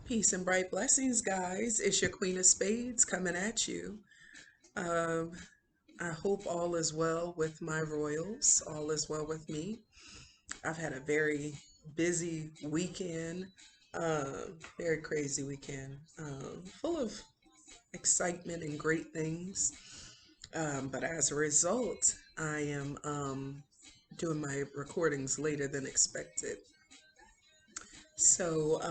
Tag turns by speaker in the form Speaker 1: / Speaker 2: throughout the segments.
Speaker 1: Peace and bright blessings, guys. It's your Queen of Spades coming at you. Um, I hope all is well with my royals. All is well with me. I've had a very busy weekend, very crazy weekend, full of excitement and great things. But as a result, I am doing my recordings later than expected. So,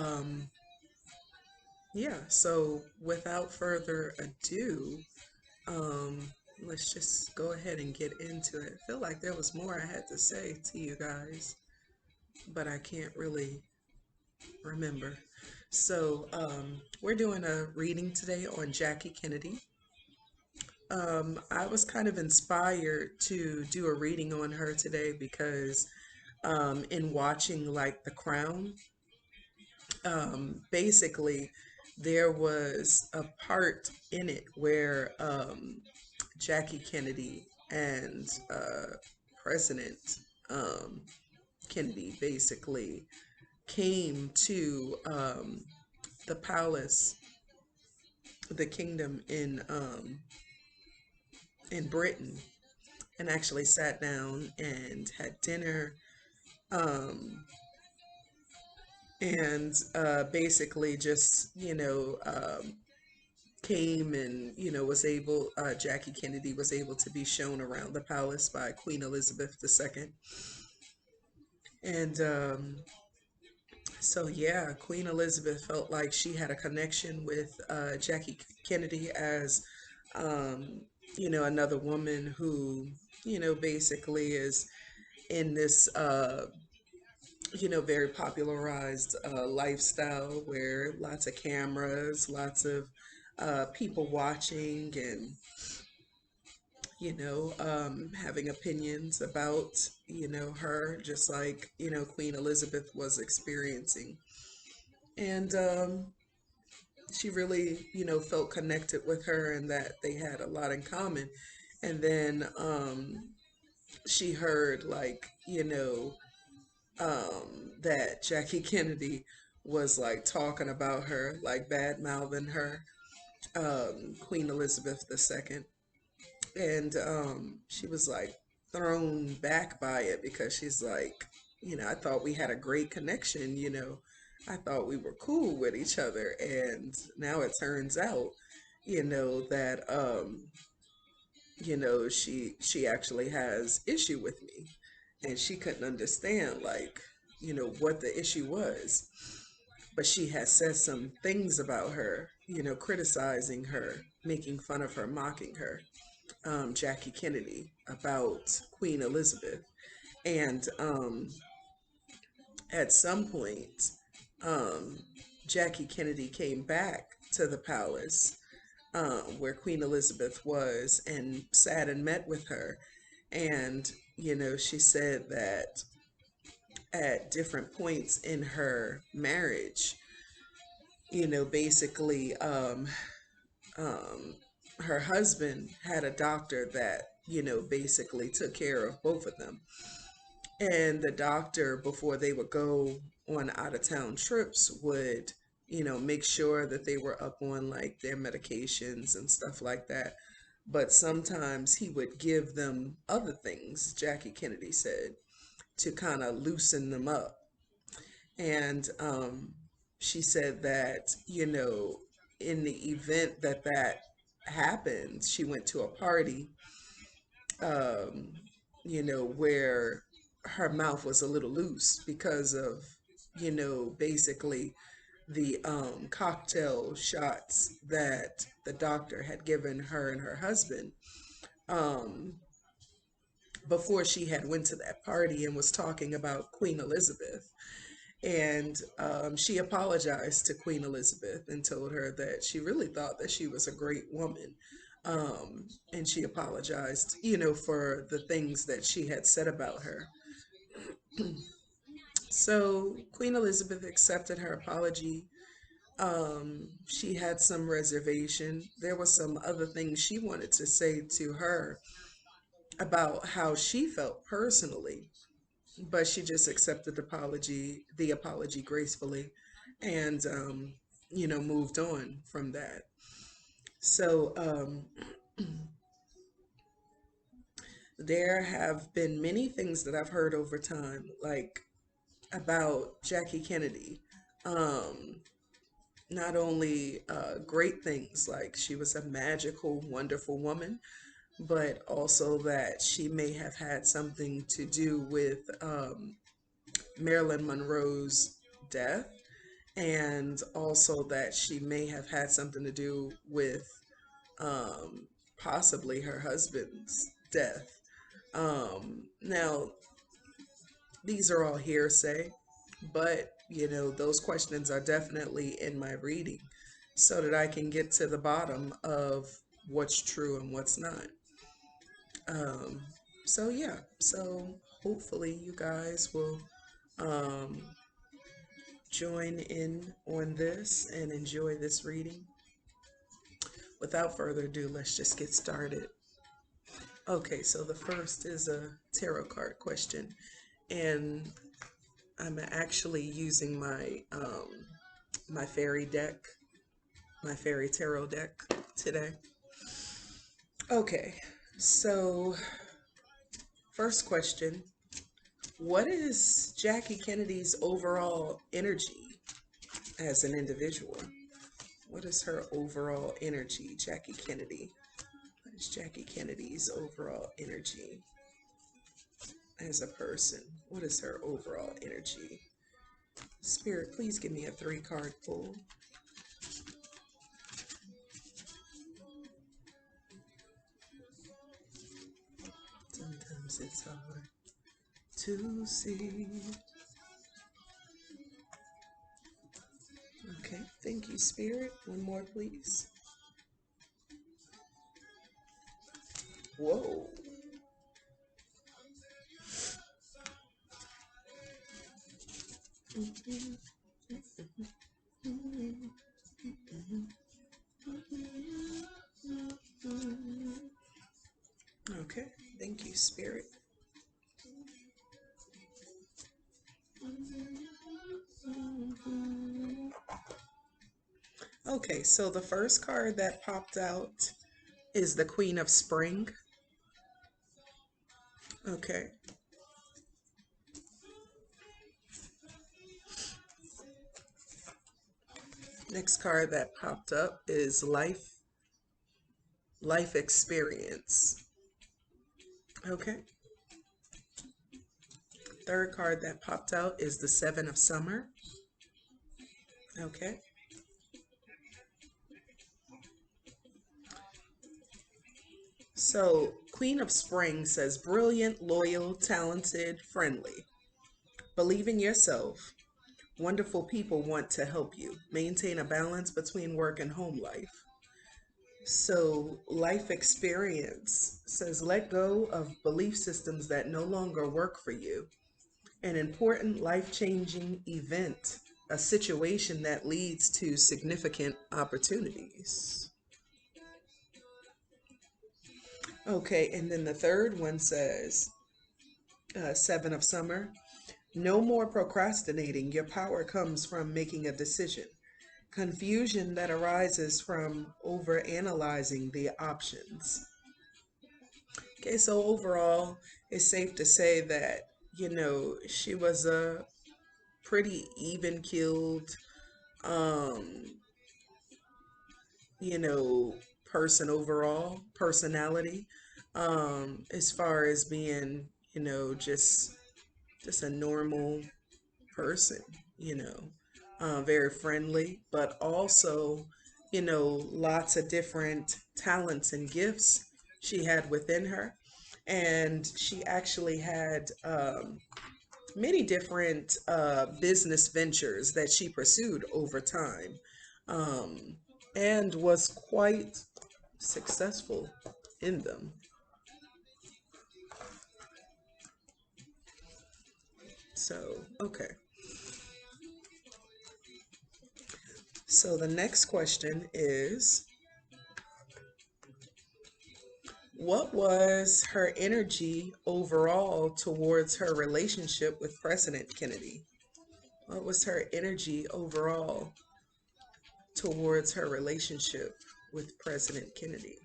Speaker 1: yeah, so without further ado, Um, let's just go ahead and get into it. I feel like there was more I had to say to you guys, but I can't really remember. So, we're doing a reading today on Jackie Kennedy. I was kind of inspired to do a reading on her today because, in watching like The Crown, basically, there was a part in it where Jackie Kennedy and President um, Kennedy basically came to the palace, the kingdom in Britain, and actually sat down and had dinner, um, and basically just came and was able. Jackie Kennedy was able to be shown around the palace by Queen Elizabeth II, and so yeah, Queen Elizabeth felt like she had a connection with Jackie Kennedy as, um, another woman who, basically is in this, very popularized lifestyle where lots of cameras, lots of people watching, and having opinions about, her, just like, Queen Elizabeth was experiencing. And she really, felt connected with her and that they had a lot in common. And then she heard, like, that Jackie Kennedy was like talking about her, like bad mouthing her, Queen Elizabeth II. And she was like thrown back by it because she's like, I thought we had a great connection, I thought we were cool with each other. And now it turns out, that she actually has issue with me. And she couldn't understand, like, what the issue was. But she has said some things about her, criticizing her, making fun of her, mocking her, Jackie Kennedy, about Queen Elizabeth. And at some point, um, Jackie Kennedy came back to the palace where Queen Elizabeth was and sat and met with her. And, she said that at different points in her marriage, basically, um, her husband had a doctor that, basically took care of both of them. And the doctor, before they would go on out of town trips, would, make sure that they were up on like their medications and stuff like that. But sometimes he would give them other things, Jackie Kennedy said, to kind of loosen them up. And she said that, in the event that that happened, she went to a party, um, where her mouth was a little loose because of, basically the cocktail shots that the doctor had given her and her husband, um, before she had went to that party and was talking about Queen Elizabeth. And she apologized to Queen Elizabeth and told her that she really thought that she was a great woman. And she apologized, for the things that she had said about her. So Queen Elizabeth accepted her apology. She had some reservation. There was some other things she wanted to say to her about how she felt personally, but she just accepted the apology gracefully. And moved on from that. So there have been many things that I've heard over time, like about Jackie Kennedy. Um, Not only great things, like she was a magical, wonderful woman, but also that she may have had something to do with Marilyn Monroe's death, and also that she may have had something to do with possibly her husband's death. Now, these are all hearsay, but those questions are definitely in my reading so that I can get to the bottom of what's true and what's not. Um, so, yeah, so hopefully you guys will um, join in on this and enjoy this reading. Without further ado, let's just get started. Okay, so the first is a tarot card question, and I'm actually using my fairy deck, my fairy tarot deck today. Okay, so first question, what is Jackie Kennedy's overall energy as an individual? What is her overall energy, Jackie Kennedy? What is Jackie Kennedy's overall energy as a person? What is her overall energy? Spirit, please give me a 3-card pull. Sometimes it's hard to see. Okay, thank you, Spirit. One more, please. Whoa. Okay, thank you, Spirit. Okay, so the first card that popped out is the Queen of Spring. Okay. Next card that popped up is Life Experience. Okay. Third card that popped out is the Seven of Summer. Okay. So, Queen of Spring says brilliant, loyal, talented, friendly. Believe in yourself. Wonderful people want to help you. Maintain a balance between work and home life. So, life experience says let go of belief systems that no longer work for you. An important life changing event, a situation that leads to significant opportunities. Okay, and then the third one says Seven of Summer. No more procrastinating. Your power comes from making a decision. Confusion that arises from overanalyzing the options. Okay, so overall, it's safe to say that, she was a pretty even keeled, um, you know, person overall, personality, as far as being, just a normal person, you know, very friendly, but also, lots of different talents and gifts she had within her. And she actually had many different business ventures that she pursued over time, um, and was quite successful in them. So, okay. So the next question is, what was her energy overall towards her relationship with President Kennedy? What was her energy overall towards her relationship with President Kennedy.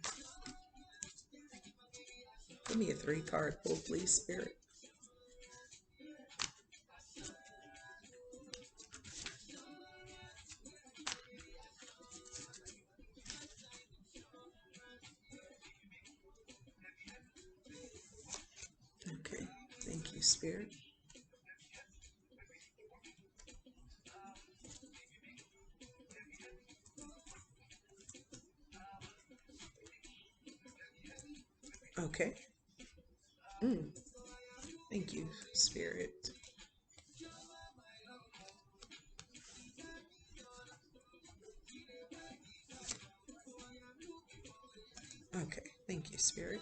Speaker 1: Give me a 3-card pull, please, Spirit. Okay, thank you, Spirit. Okay. Thank you, Spirit. Okay, thank you, Spirit.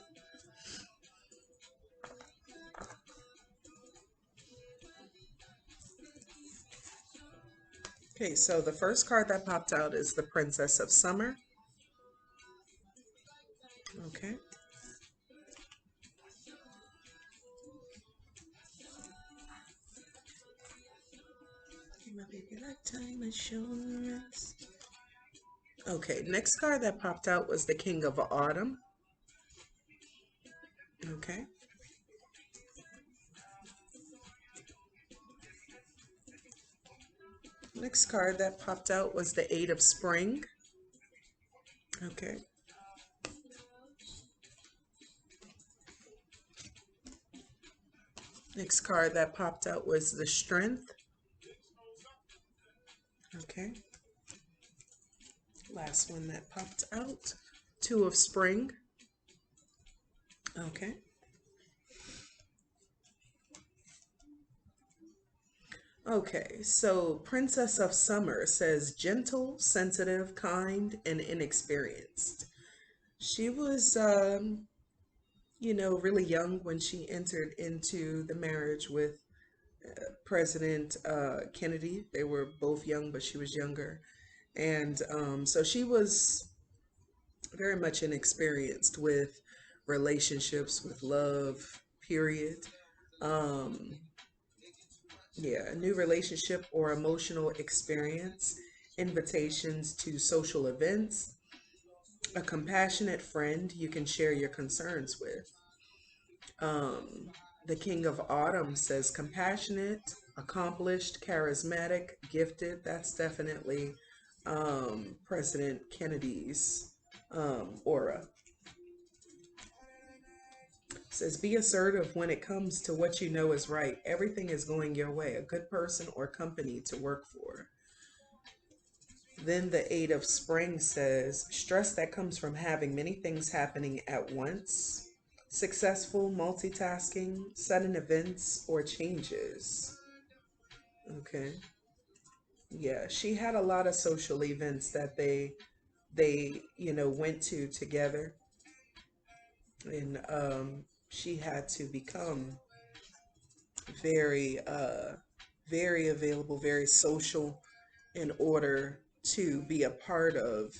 Speaker 1: Okay, so the first card that popped out is the Princess of Summer. Okay. My baby lifetime assurance. Okay, next card that popped out was the King of Autumn. Okay. Next card that popped out was the Eight of Spring. Okay. Next card that popped out was the Strength. Okay. Last one that popped out, Two of Spring. Okay. Okay, so Princess of Summer says gentle, sensitive, kind, and inexperienced. She was, really young when she entered into the marriage with President Kennedy. They were both young, but she was younger. And so she was very much inexperienced with relationships, with love, period. Um, yeah, a new relationship or emotional experience, invitations to social events, a compassionate friend you can share your concerns with. Um, the King of Autumn says compassionate, accomplished, charismatic, gifted. That's definitely President Kennedy's aura. Says be assertive when it comes to what you know is right. Everything is going your way. A good person or company to work for. Then the Eight of Spring says stress that comes from having many things happening at once. Successful multitasking, sudden events or changes. Okay. Yeah, she had a lot of social events that they went to together, and she had to become very very available, very social in order to be a part of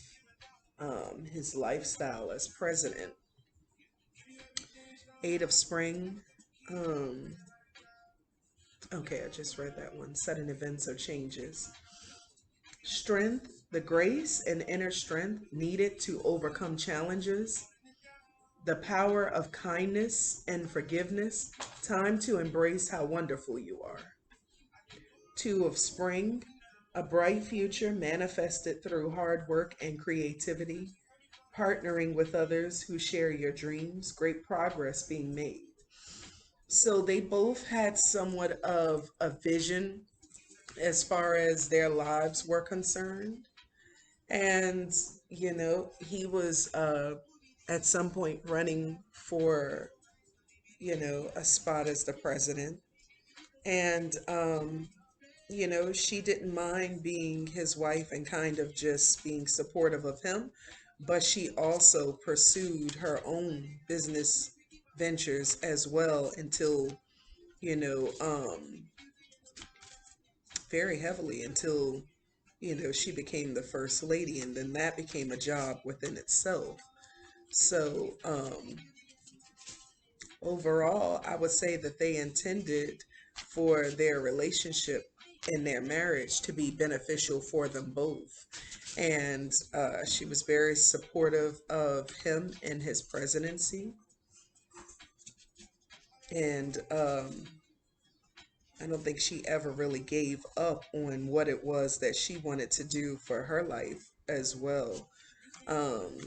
Speaker 1: his lifestyle as president. Eight of Spring. Um, okay, I just read that one. Sudden events or changes. Strength, the grace and inner strength needed to overcome challenges. The power of kindness and forgiveness. Time to embrace how wonderful you are. Two of Spring, a bright future manifested through hard work and creativity, partnering with others who share your dreams, great progress being made. So they both had somewhat of a vision as far as their lives were concerned. And, he was at some point running for, a spot as the president. And, she didn't mind being his wife and kind of just being supportive of him, but she also pursued her own business ventures as well until, you know, um, very heavily until, she became the first lady, and then that became a job within itself. So, overall, I would say that they intended for their relationship in their marriage to be beneficial for them both. And she was very supportive of him in his presidency. And I don't think she ever really gave up on what it was that she wanted to do for her life as well. Um,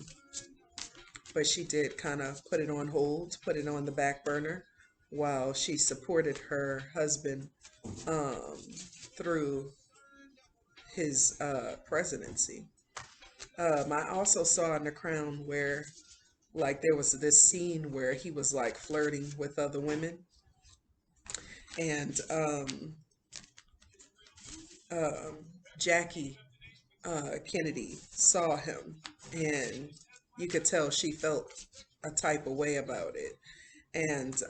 Speaker 1: but she did kind of put it on hold, put it on the back burner while she supported her husband um, through his presidency. I also saw in The Crown where, like, there was this scene where he was like flirting with other women, and um, Jackie Kennedy saw him, and you could tell she felt a type of way about it. And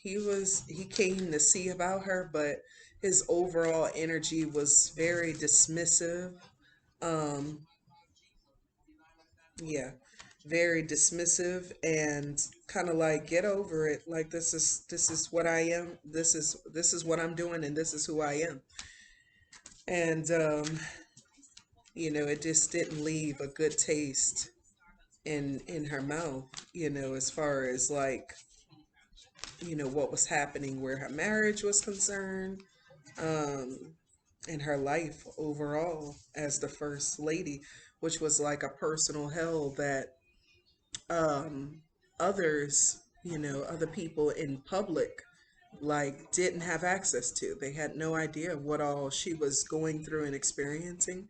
Speaker 1: he came to see about her, but his overall energy was very dismissive. Um, yeah, very dismissive and kind of like, get over it. Like, this is what I am. This is what I'm doing, and this is who I am. And it just didn't leave a good taste in her mouth, as far as like, what was happening where her marriage was concerned, um, and her life overall as the first lady, which was like a personal hell that um, others, other people in public, like, didn't have access to. They had no idea what all she was going through and experiencing.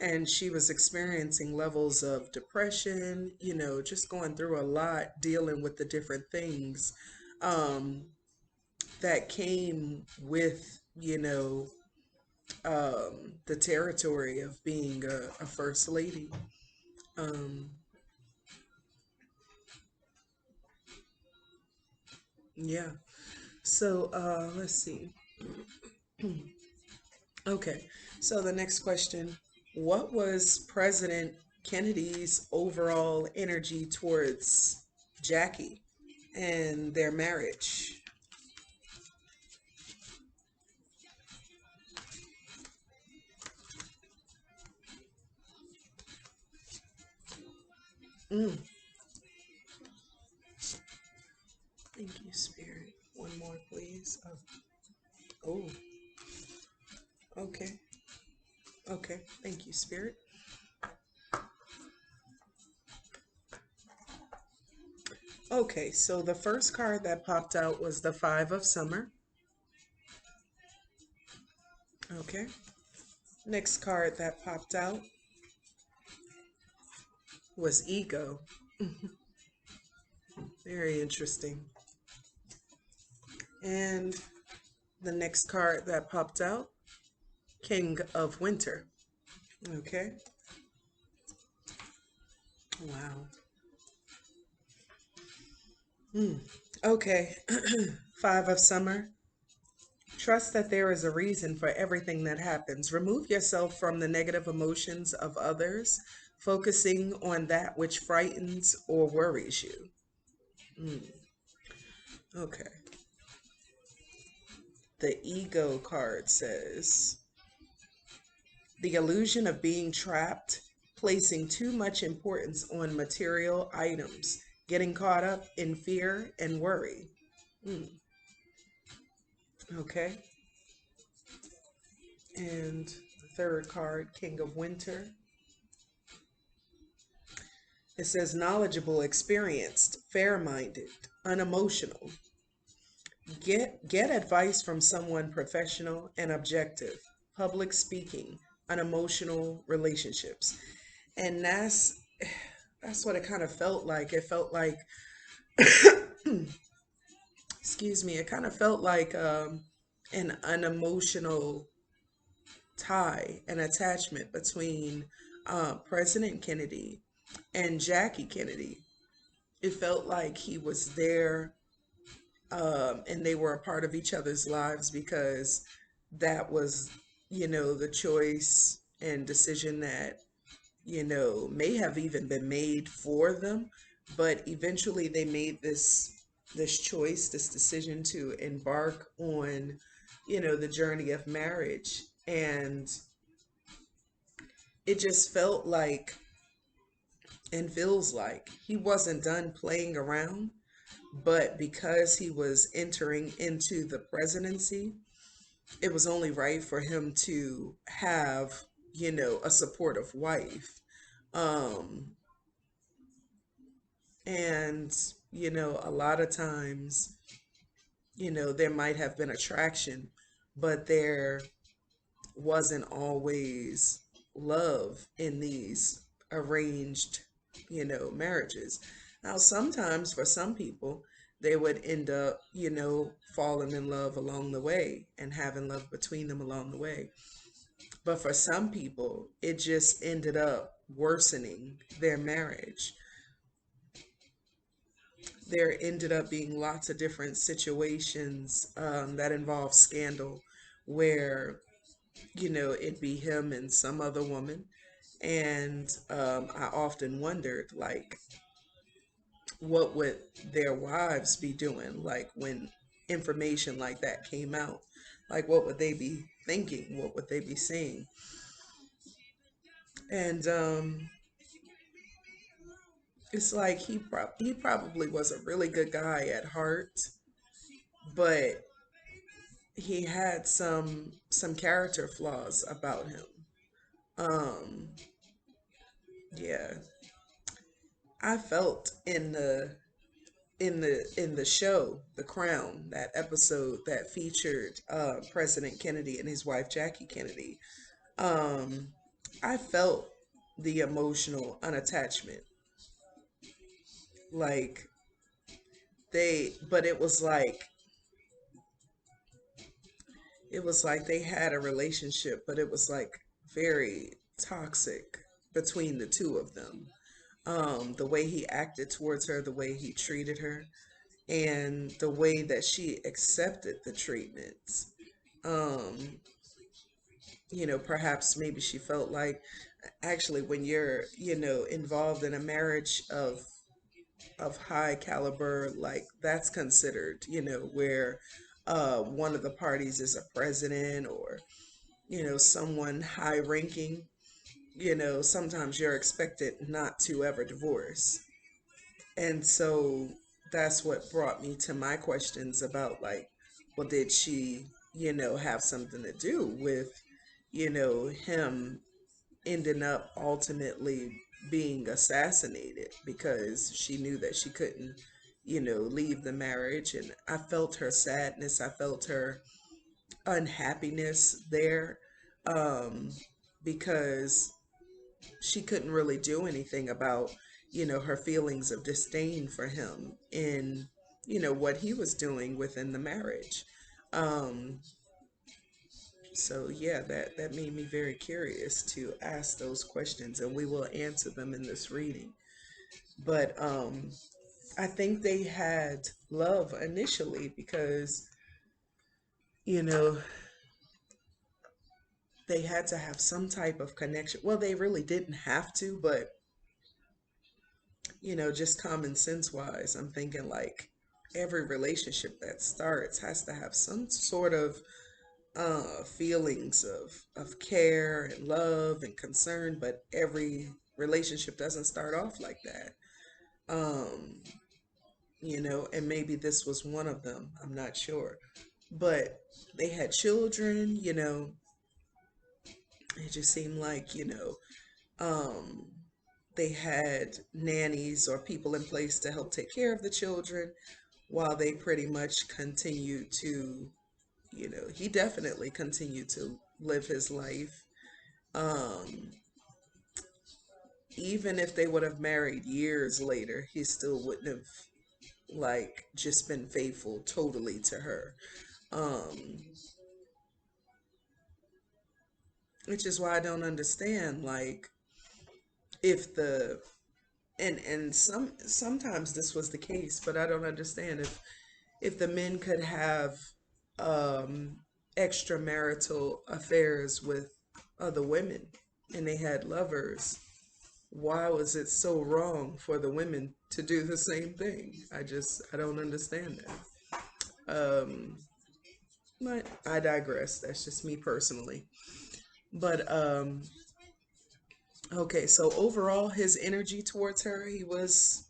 Speaker 1: And she was experiencing levels of depression, just going through a lot, dealing with the different things um, that came with, the territory of being a first lady. Um, yeah. So let's see. Okay. So the next question, what was President Kennedy's overall energy towards Jackie and their marriage? Mm, thank you, Spirit. One more, please. Oh, okay. Okay. Thank you, Spirit. Okay, so the first card that popped out was the Five of Summer. Okay. Next card that popped out was Ego. Very interesting. And the next card that popped out, King of Winter. Okay. Wow. Hmm. Okay. Five of Summer. Trust that there is a reason for everything that happens. Remove yourself from the negative emotions of others, focusing on that which frightens or worries you. Hmm. Okay. The Ego card says the illusion of being trapped, placing too much importance on material items, getting caught up in fear and worry. Hmm. Okay. And the third card, King of Winter. It says knowledgeable, experienced, fair-minded, unemotional. Get advice from someone professional and objective. Public speaking, unemotional relationships. And that's what it kind of felt like. It felt like, excuse me, it kind of felt like an unemotional tie, an attachment between President Kennedy and Jackie Kennedy. It felt like he was there, and they were a part of each other's lives because that was, the choice and decision that, may have even been made for them. But eventually they made this choice, this decision to embark on, the journey of marriage. And it just felt like, and feels like, he wasn't done playing around, but because he was entering into the presidency, it was only right for him to have, a supportive wife. Um, and, a lot of times, there might have been attraction, but there wasn't always love in these arranged, marriages. Now, sometimes for some people, they would end up, falling in love along the way and having love between them along the way. But for some people, it just ended up worsening their marriage. There ended up being lots of different situations that involve scandal where, it'd be him and some other woman. And I often wondered, like, what would their wives be doing? Like, when information like that came out, like, what would they be thinking? What would they be saying? And it's like he probably was a really good guy at heart, but he had some character flaws about him. Um, yeah, I felt in the show The Crown, that episode that featured President Kennedy and his wife Jackie Kennedy. Um, I felt the emotional unattachment, like but it was like they had a relationship, but it was like very toxic between the two of them. The way he acted towards her, the way he treated her, and the way that she accepted the treatments. Um, perhaps maybe she felt like, actually, when you're, involved in a marriage of high caliber, like, that's considered, where one of the parties is a president, or, someone high ranking, sometimes you're expected not to ever divorce. And so that's what brought me to my questions about, like, well, did she, have something to do with, him ending up ultimately being assassinated because she knew that she couldn't, leave the marriage. And I felt her sadness, I felt her unhappiness there, um, because she couldn't really do anything about, her feelings of disdain for him in, what he was doing within the marriage. Um, so yeah, that made me very curious to ask those questions, and we will answer them in this reading. But I think they had love initially because, you know, they had to have some type of connection. Well, they really didn't have to, but, just common sense wise, I'm thinking like every relationship that starts has to have some sort of feelings of care and love and concern, but every relationship doesn't start off like that. Um, and maybe this was one of them. I'm not sure. But they had children, it just seemed like, um, they had nannies or people in place to help take care of the children while they pretty much continued to, he definitely continued to live his life. Um, Even if they would have married years later, he still wouldn't have, like, just been faithful totally to her. Um, which is why I don't understand, like, if the and sometimes this was the case, but I don't understand if the men could have um extramarital affairs with other women and they had lovers, why was it so wrong for the women to do the same thing? I don't understand that. But I digress. That's just me personally. But okay, so overall his energy towards her, he was,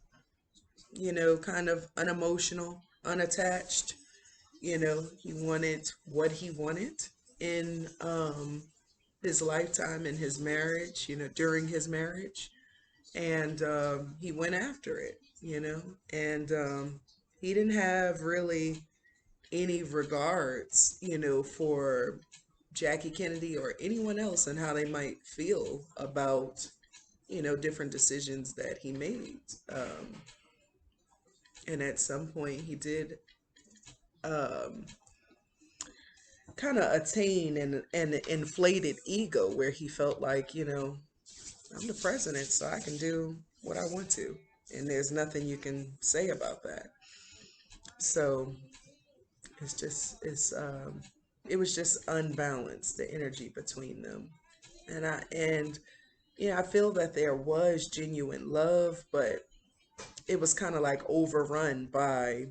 Speaker 1: kind of unemotional, unattached. He wanted what he wanted in his lifetime, in his marriage, during his marriage. And he went after it, and he didn't have really any regards, for Jackie Kennedy or anyone else and how they might feel about, different decisions that he made. And at some point, he did um, kind of attain an inflated ego where he felt like, I'm the president, so I can do what I want to. And there's nothing you can say about that. So it was just unbalanced, the energy between them. And I feel that there was genuine love, but it was kind of like overrun by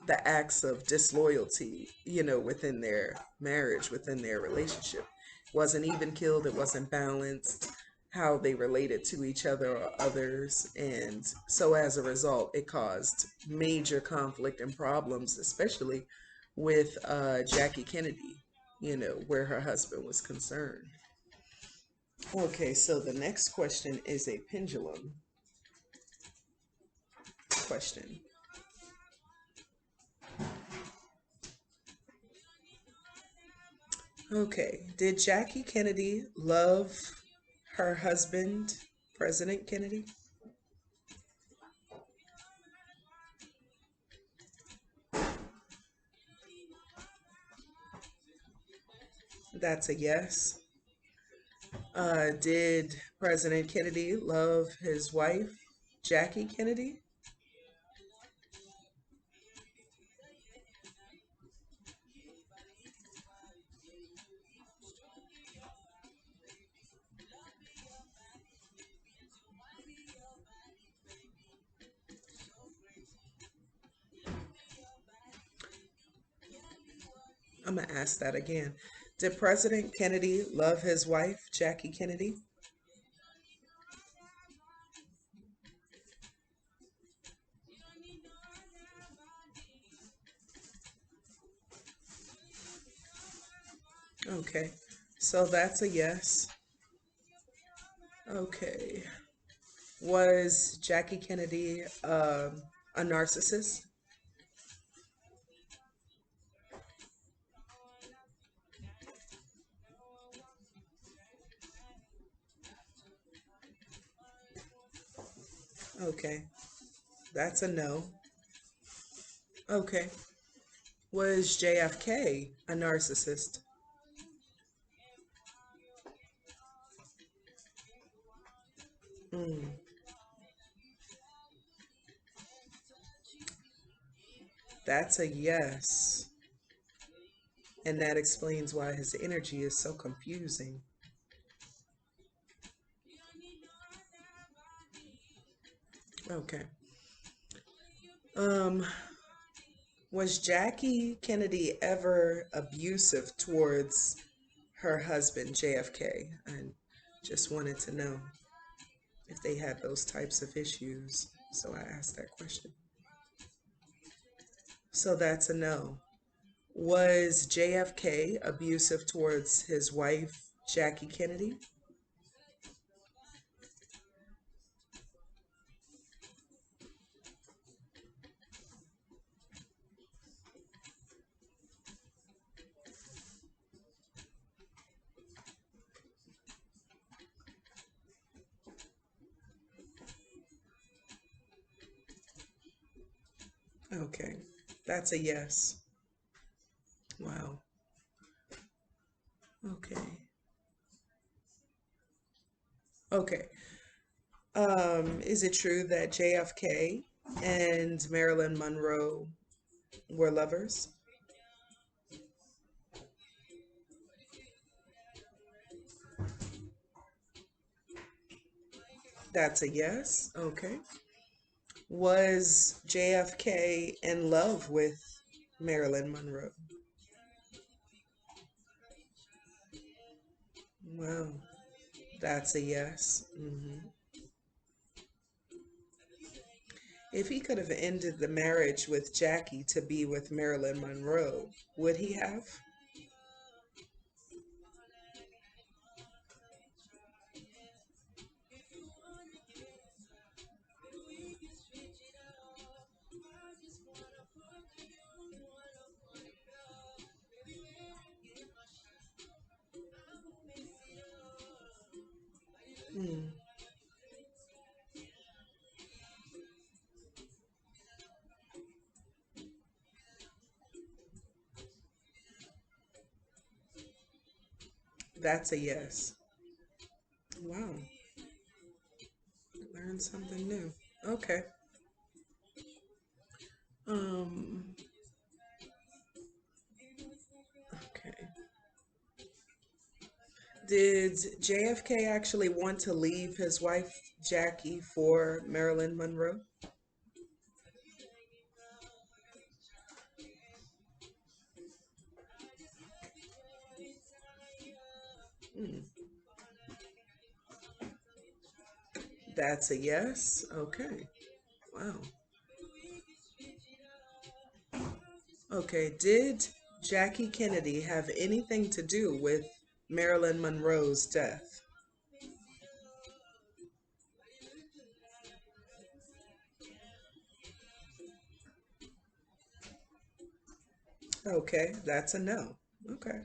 Speaker 1: the acts of disloyalty, within their marriage, within their relationship. It wasn't even killed, it wasn't balanced, how they related to each other or others. And so as a result, it caused major conflict and problems, especially with Jackie Kennedy, where her husband was concerned. Okay, so the next question is a pendulum question. Okay, did Jackie Kennedy love her husband, President Kennedy? That's a yes. Did President Kennedy love his wife, Jackie Kennedy? I'm going to ask that again. Did President Kennedy love his wife, Jackie Kennedy? Okay, so that's a yes. Okay. Was Jackie Kennedy a narcissist? Okay, that's a no. Okay. Was JFK a narcissist? Mm, that's a yes. And that explains why his energy is so confusing. Okay. Um, was Jackie Kennedy ever abusive towards her husband, JFK? I just wanted to know if they had those types of issues. So I asked that question. So that's a no. Was JFK abusive towards his wife, Jackie Kennedy? Okay, that's a yes. Wow. Okay. Okay. Is it true that JFK and Marilyn Monroe were lovers? That's a yes. Okay. Was JFK in love with Marilyn Monroe? Wow. That's a yes. If he could have ended the marriage with Jackie to be with Marilyn Monroe, would he have? Hmm. That's a yes. Wow. Learn something new. Okay. Um. Okay. Did JFK actually want to leave his wife Jackie for Marilyn Monroe? Hmm. That's a yes. Okay. Wow. Okay. Did Jackie Kennedy have anything to do with Marilyn Monroe's death? Okay. That's a no. Okay.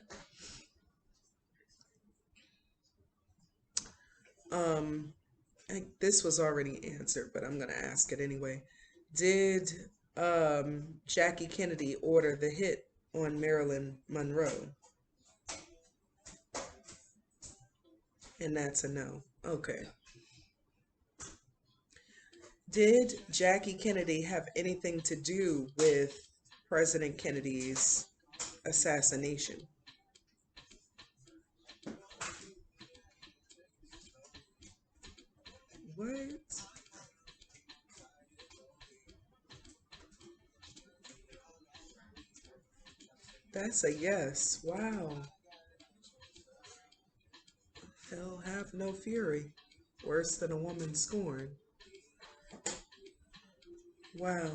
Speaker 1: Um, this was already answered, but I'm going to ask it anyway. Did Jackie Kennedy order the hit on Marilyn Monroe? And that's a no. Okay. Did Jackie Kennedy have anything to do with President Kennedy's assassination? What? That's a yes. Wow. Hell have no fury. Worse than a woman scorned. Wow.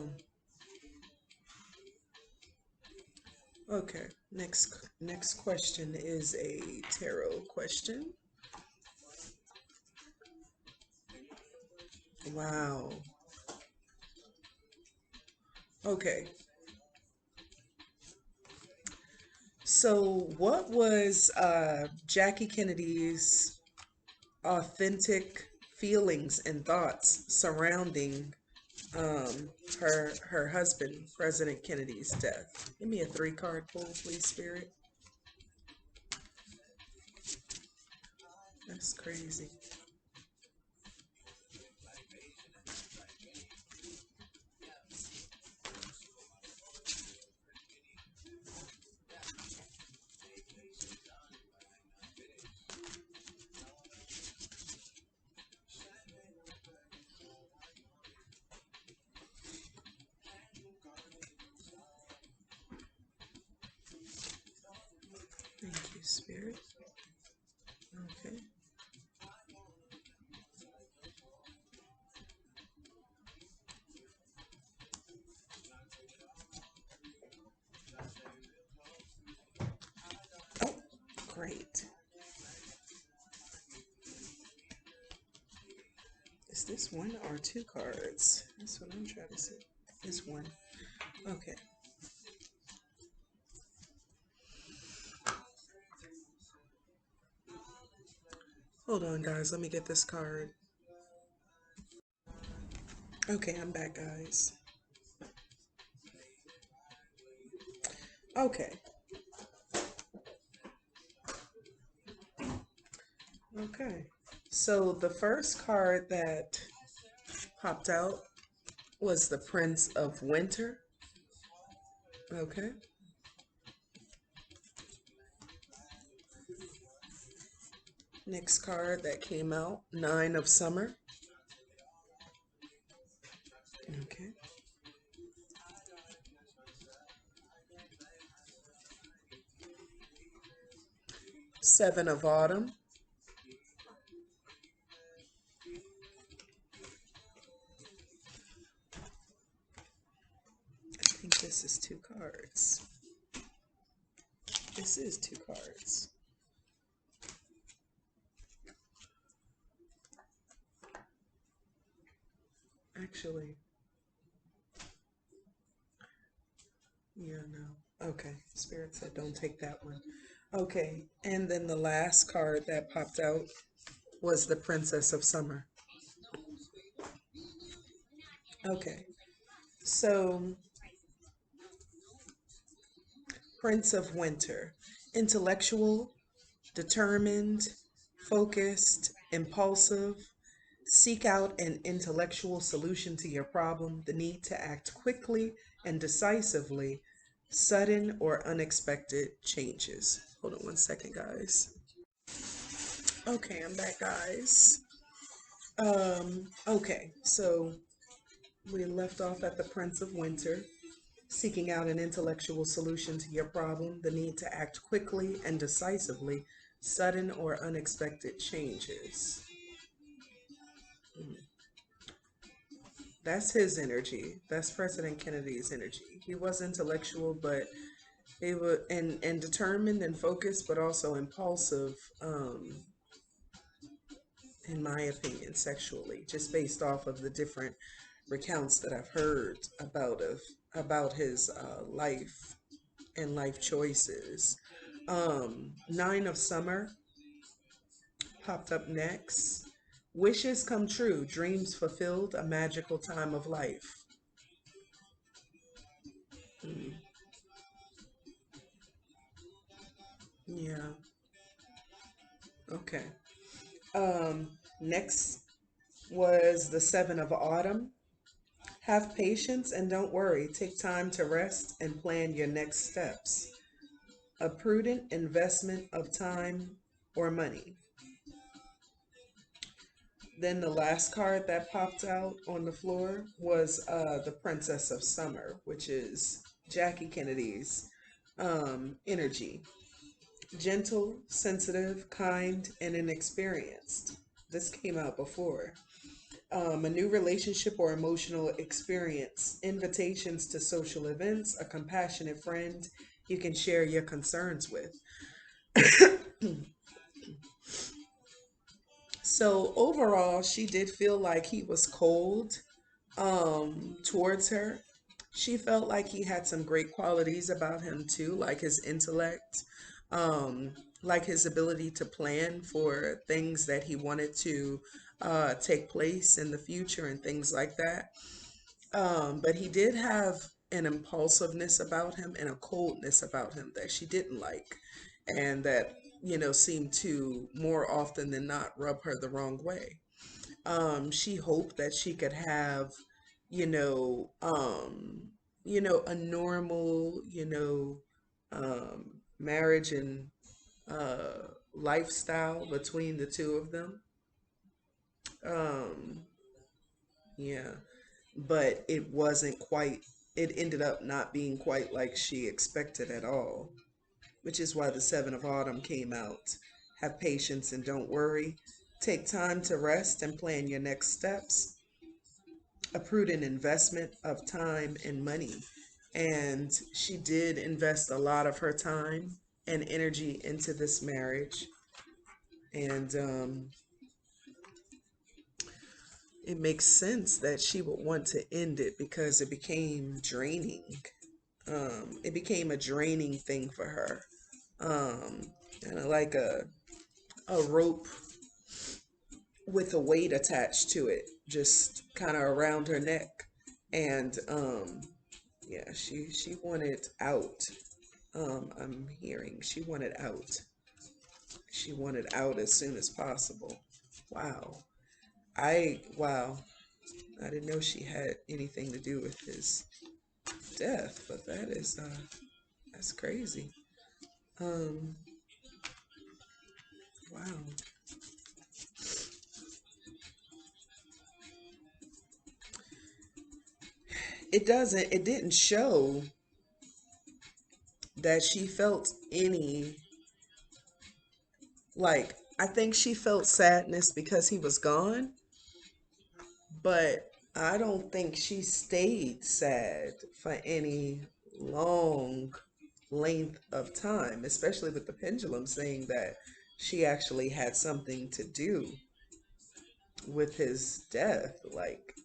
Speaker 1: Okay. Next question is a tarot question. Wow. Okay. So what was Jackie Kennedy's authentic feelings and thoughts surrounding her husband, President Kennedy's death? Give me a three-card pull, please, Spirit. That's crazy. Thank you, Spirit. Okay. Oh, great. Is this one or two cards? That's what I'm trying to see. This one. Okay. Hold on, guys. Let me get this card. Okay, I'm back, guys. Okay. Okay. So the first card that popped out was the Prince of Winter. Okay. Next card that came out, Nine of Summer. Okay. Seven of Autumn. cards. This is 2 cards. Actually, yeah, no. Okay, Spirit said don't take that one. Okay, and then the last card that popped out was the Princess of Summer. Okay, so Prince of Winter, intellectual, determined, focused, impulsive. Seek out an intellectual solution to your problem, the need to act quickly and decisively, sudden or unexpected changes. Hold on one second, guys. Okay, I'm back, guys. Okay, so we left off at the Prince of Winter, seeking out an intellectual solution to your problem, the need to act quickly and decisively, sudden or unexpected changes. That's his energy. That's President Kennedy's energy. He was intellectual, but he was and determined and focused, but also impulsive. In my opinion, sexually, just based off of the different recounts that I've heard about his life and life choices. Nine of Summer popped up next. Wishes come true, dreams fulfilled, a magical time of life. Mm, yeah. Okay. Next was the Seven of Autumn. Have patience and don't worry. Take time to rest and plan your next steps. A prudent investment of time or money. Then the last card that popped out on the floor was the Princess of Summer, which is Jackie Kennedy's energy. Gentle, sensitive, kind, and inexperienced. This came out before. A new relationship or emotional experience, invitations to social events, a compassionate friend you can share your concerns with. So overall, she did feel like he was cold towards her. She felt like he had some great qualities about him too, like his intellect, um, like his ability to plan for things that he wanted to take place in the future and things like that. But he did have an impulsiveness about him and a coldness about him that she didn't like, and that, seemed to more often than not rub her the wrong way. She hoped that she could have, you know, um, a normal, marriage and lifestyle between the two of them. Um, yeah, but it wasn't quite, it ended up not being quite like she expected at all, which is why the Seven of Autumn came out. Have patience and don't worry. Take time to rest and plan your next steps. A prudent investment of time and money. And she did invest a lot of her time and energy into this marriage. And it makes sense that she would want to end it because it became draining. It became a draining thing for her. Kind of like a rope with a weight attached to it, just kind of around her neck. And yeah, she wanted out. I'm hearing she wanted out. She wanted out as soon as possible. Wow. Wow. I didn't know she had anything to do with his death, but that's crazy. Um, wow. It didn't show that she felt any, like, I think she felt sadness because he was gone, but I don't think she stayed sad for any long length of time, especially with the pendulum saying that she actually had something to do with his death. Like,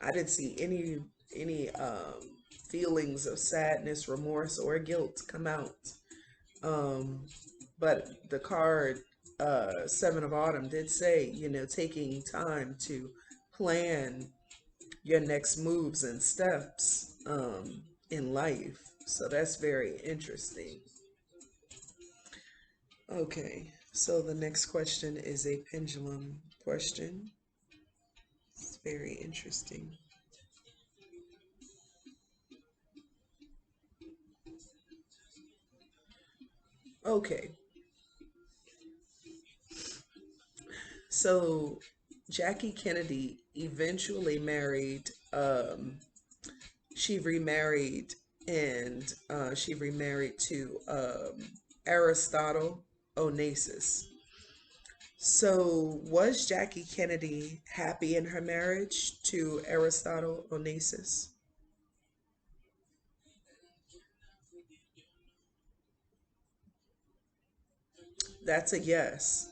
Speaker 1: I didn't see any feelings of sadness, remorse, or guilt come out. Um, but the card Seven of Autumn did say, taking time to plan your next moves and steps in life. So that's very interesting. Okay, so the next question is a pendulum question. It's very interesting. Okay, so Jackie Kennedy eventually married, she remarried, and she remarried to Aristotle Onassis. So, was Jackie Kennedy happy in her marriage to Aristotle Onassis? That's a yes.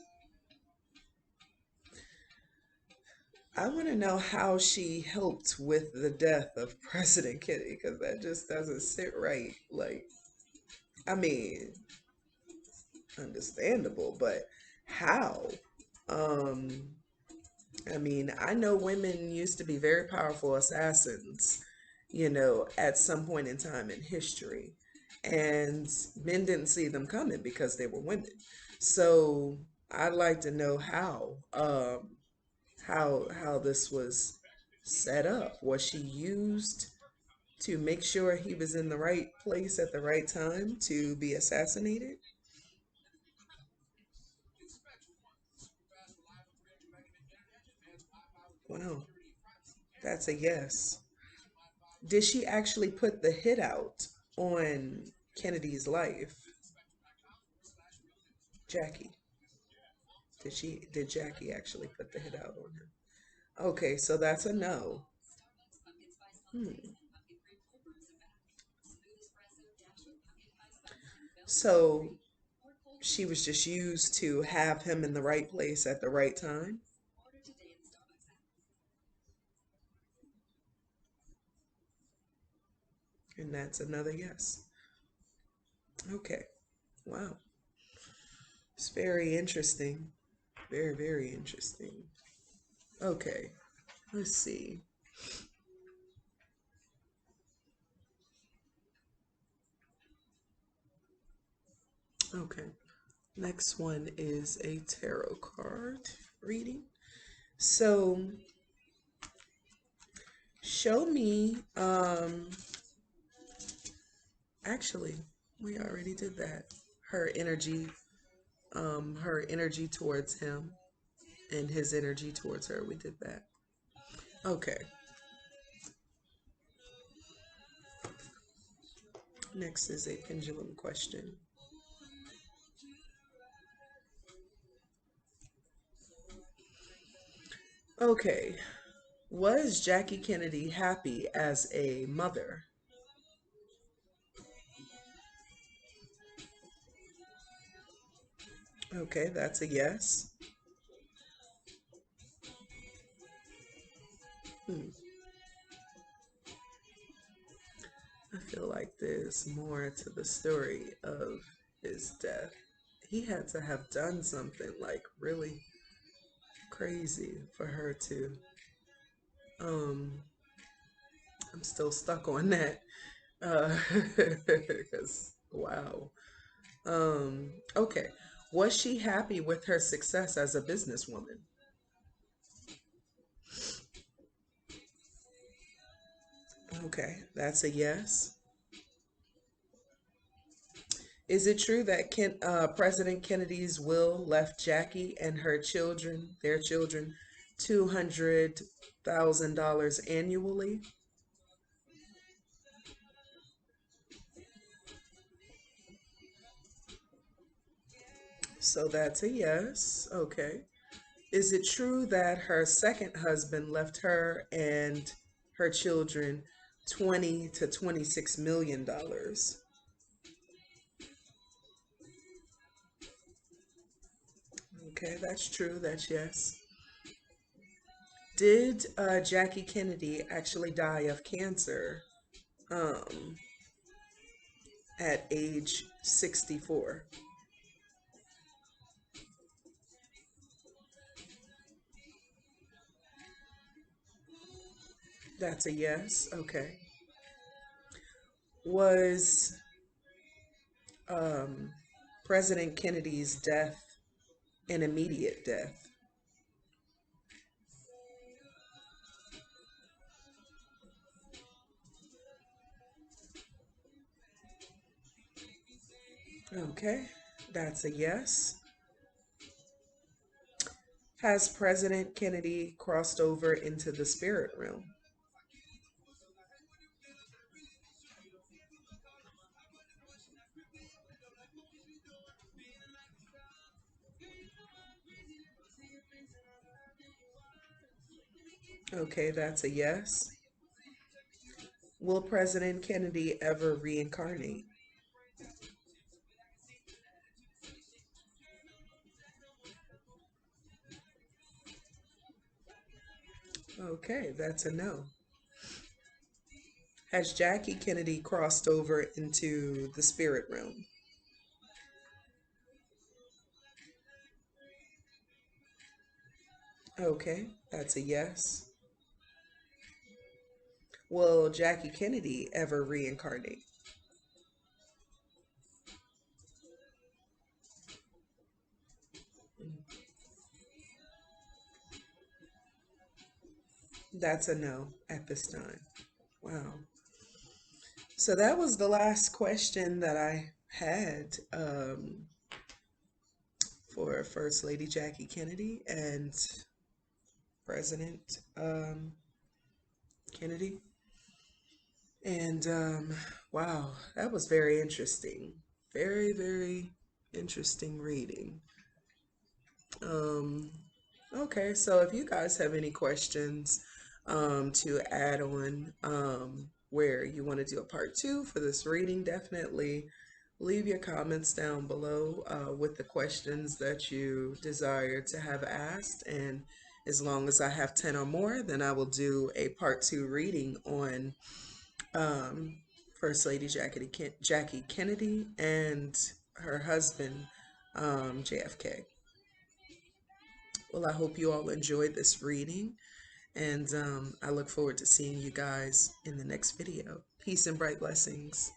Speaker 1: I want to know how she helped with the death of President Kennedy because that just doesn't sit right. Like, I mean, understandable, but how? Um, I mean, I know women used to be very powerful assassins, at some point in time in history. And men didn't see them coming because they were women. So I'd like to know how this was set up. Was she used to make sure he was in the right place at the right time to be assassinated? Wow, that's a yes. Did she actually put the hit out on Kennedy's life? Jackie. Did Jackie actually put the hit out on him? Okay, so that's a no. Hmm. So she was just used to have him in the right place at the right time, and that's another yes. Okay. Wow. It's very interesting. Very, very interesting. Okay. Let's see. Okay. Next one is a tarot card reading. So show me, actually, we already did that. Her energy, her energy towards him and his energy towards her. We did that. Okay. Next is a pendulum question. Okay. Was Jackie Kennedy happy as a mother? Okay, that's a yes. Hmm. I feel like there's more to the story of his death. He had to have done something like really crazy for her to. Um, I'm still stuck on that. Because wow. Okay. Was she happy with her success as a businesswoman? Okay, that's a yes. Is it true that President Kennedy's will left Jackie and their children, $200,000 annually? So that's a yes. Okay. Is it true that her second husband left her and her children $20 to $26 million. Okay, that's true. That's yes. Did Jackie Kennedy actually die of cancer um, at age 64? That's a yes. Okay. Was um, President Kennedy's death an immediate death? Okay, that's a yes. Has President Kennedy crossed over into the spirit realm? Okay, that's a yes. Will President Kennedy ever reincarnate? Okay, that's a no. Has Jackie Kennedy crossed over into the spirit realm? Okay, that's a yes. Will Jackie Kennedy ever reincarnate? That's a no at this time. Wow. So that was the last question that I had for First Lady Jackie Kennedy and President Kennedy. And wow, that was very interesting. Very, very interesting reading. Um, okay, so if you guys have any questions to add on where you want to do a part two for this reading, definitely leave your comments down below with the questions that you desire to have asked. And as long as I have 10 or more, then I will do a part two reading on um, First Lady Jackie Kennedy and her husband, JFK. Well, I hope you all enjoyed this reading, and I look forward to seeing you guys in the next video. Peace and bright blessings.